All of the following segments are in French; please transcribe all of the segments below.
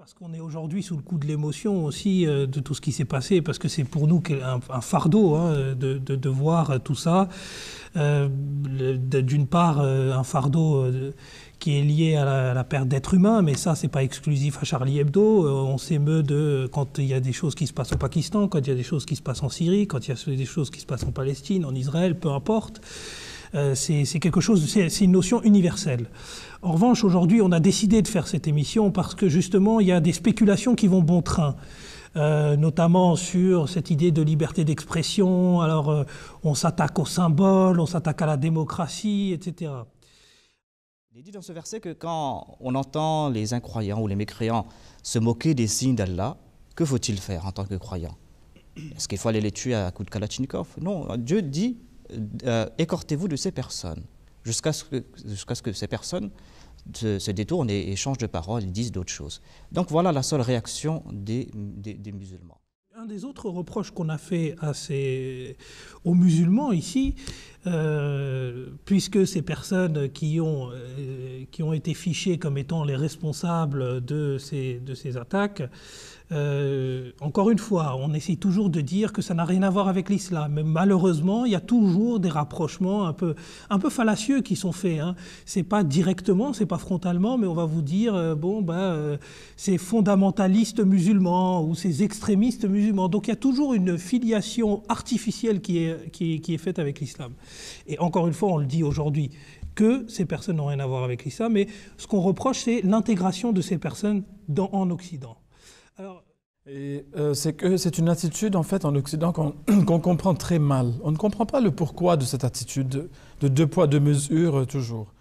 Parce qu'on est aujourd'hui sous le coup de l'émotion aussi de tout ce qui s'est passé, parce que c'est pour nous un fardeau de voir tout ça. D'une part, un fardeau qui est lié à la perte d'êtres humains, mais ça, c'est pas exclusif à Charlie Hebdo. On s'émeut quand il y a des choses qui se passent au Pakistan, quand il y a des choses qui se passent en Syrie, quand il y a des choses qui se passent en Palestine, en Israël, peu importe. C'est quelque chose, c'est une notion universelle. En revanche, aujourd'hui, on a décidé de faire cette émission parce que justement, il y a des spéculations qui vont bon train. Notamment sur cette idée de liberté d'expression. Alors, on s'attaque aux symboles, on s'attaque à la démocratie, etc. Il est dit dans ce verset que quand on entend les incroyants ou les mécréants se moquer des signes d'Allah, que faut-il faire en tant que croyant? Est-ce qu'il faut aller les tuer à coups de Kalachnikov? Non, Dieu dit écortez-vous de ces personnes jusqu'à ce que ces personnes se détournent et changent de parole et disent d'autres choses. Donc voilà la seule réaction des musulmans. Un des autres reproches qu'on a fait aux musulmans ici, puisque ces personnes qui ont été fichées comme étant les responsables de ces attaques, encore une fois, on essaie toujours de dire que ça n'a rien à voir avec l'islam. Mais malheureusement, il y a toujours des rapprochements un peu fallacieux qui sont faits. C'est pas directement, c'est pas frontalement, mais on va vous dire ces fondamentalistes musulmans ou ces extrémistes musulmans. Donc il y a toujours une filiation artificielle qui est faite avec l'islam. Et encore une fois, on le dit aujourd'hui, que ces personnes n'ont rien à voir avec l'islam. Mais ce qu'on reproche, c'est l'intégration de ces personnes en Occident. Alors, c'est une attitude en fait en Occident qu'on comprend très mal. On ne comprend pas le pourquoi de cette attitude de deux poids, deux mesures toujours.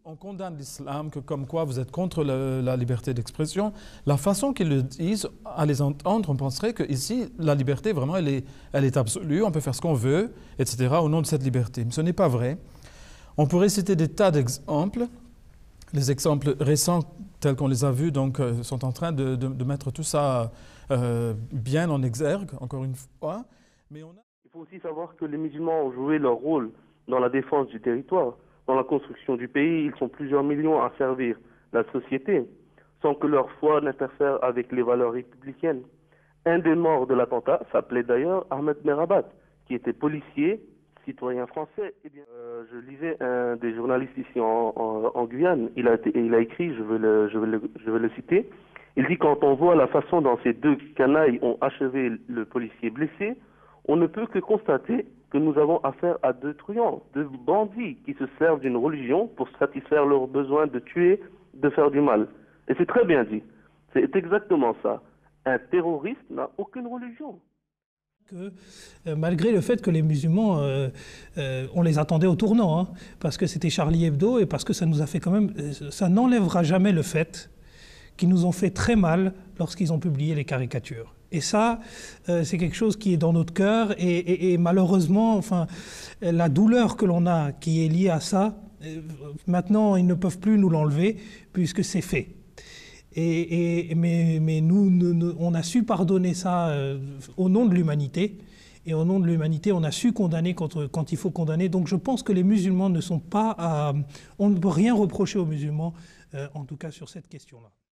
On condamne l'islam que comme quoi vous êtes contre la liberté d'expression. La façon qu'ils le disent, à les entendre, on penserait que ici la liberté vraiment elle est absolue, on peut faire ce qu'on veut, etc. au nom de cette liberté. Mais ce n'est pas vrai. On pourrait citer des tas d'exemples. Les exemples récents, tels qu'on les a vus, donc, sont en train de mettre tout ça bien en exergue, encore une fois. Mais Il faut aussi savoir que les musulmans ont joué leur rôle dans la défense du territoire, dans la construction du pays. Ils sont plusieurs millions à servir la société, sans que leur foi n'interfère avec les valeurs républicaines. Un des morts de l'attentat s'appelait d'ailleurs Ahmed Merabat, qui était policier, citoyen français. Eh bien, je lisais un des journalistes ici en Guyane. Il a écrit, je vais le citer. Il dit: quand on voit la façon dont ces deux canailles ont achevé le policier blessé, on ne peut que constater que nous avons affaire à deux truands, deux bandits qui se servent d'une religion pour satisfaire leur besoin de tuer, de faire du mal. Et c'est très bien dit. C'est exactement ça. Un terroriste n'a aucune religion. Malgré le fait que les musulmans, on les attendait au tournant, parce que c'était Charlie Hebdo et parce que ça nous a fait quand même, ça n'enlèvera jamais le fait qu'ils nous ont fait très mal lorsqu'ils ont publié les caricatures. Et ça, c'est quelque chose qui est dans notre cœur et malheureusement, enfin, la douleur que l'on a qui est liée à ça, maintenant ils ne peuvent plus nous l'enlever puisque c'est fait. Mais nous, on a su pardonner ça au nom de l'humanité. Et au nom de l'humanité, on a su condamner quand il faut condamner. Donc je pense que les musulmans ne sont pas... on ne peut rien reprocher aux musulmans, en tout cas sur cette question-là.